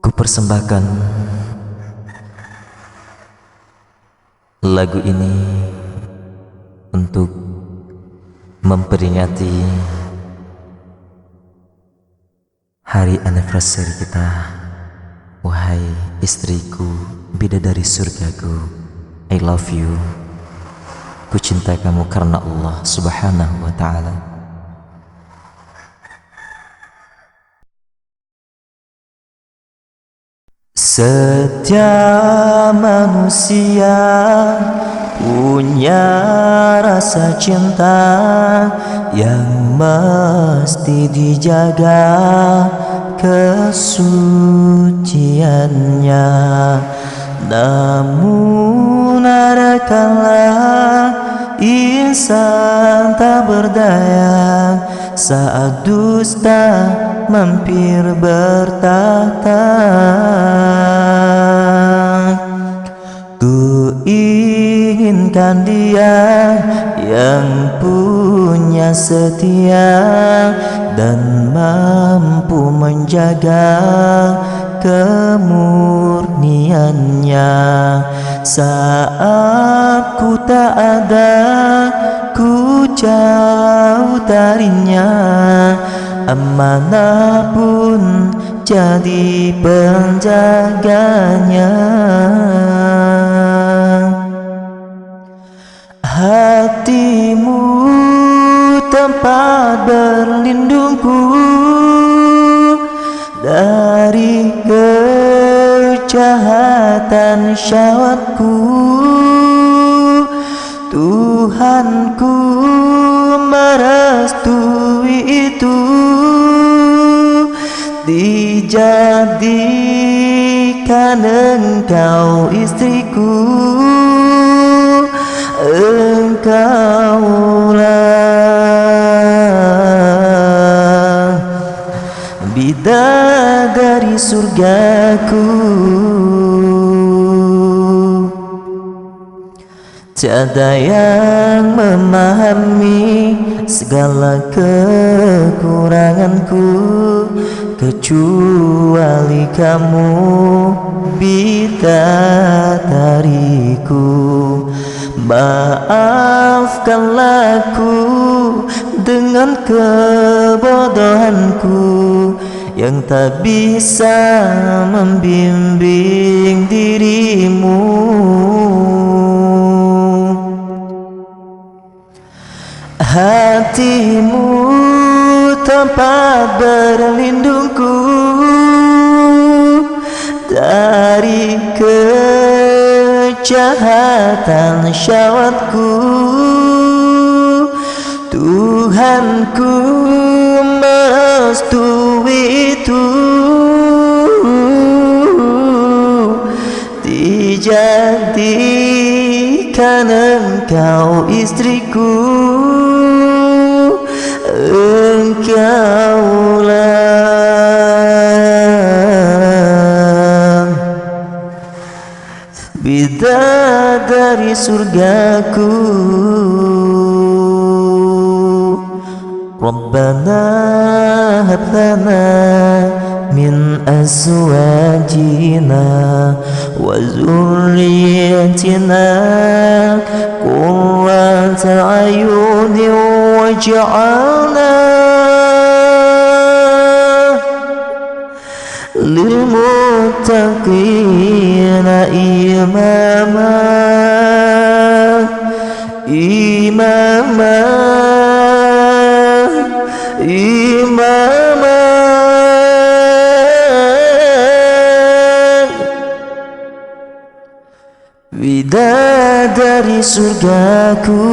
Ku persembahkan lagu ini untuk memperingati hari anniversary kita. Wahai istriku, bidadari surgaku, I love you. Ku cinta kamu karena Allah Subhanahu wa ta'ala. Setiap manusia punya rasa cinta yang mesti dijaga kesuciannya. Namun ada kala insan tak berdaya saat dusta mampir bertahta. Ku inginkan dia yang punya setia dan mampu menjaga kemurniannya. Saat ku tak ada, ku jauh darinya, amanah pun jadi penjaganya. Hatimu tempat berlindungku dari kejahatan syahwatku. Tuhanku merestui itu, dijadikan engkau istriku. Engkaulah bidadari surgaku. Tiada yang memahami segala kekuranganku kecuali kamu, bidadariku. Maafkanlah aku dengan kebodohanku yang tak bisa membimbing dirimu. Hatimu tempat berlindungku dari kejahatan syahwatku. Tuhanku merestui itu, dijadikan engkau istriku. Engkaulah bidadari surgaku. Rabbana hab lana min azwajina wa zurriyyatina qurrata a'yunin waj'alna lil muttaqina imama. Bidadari surgaku.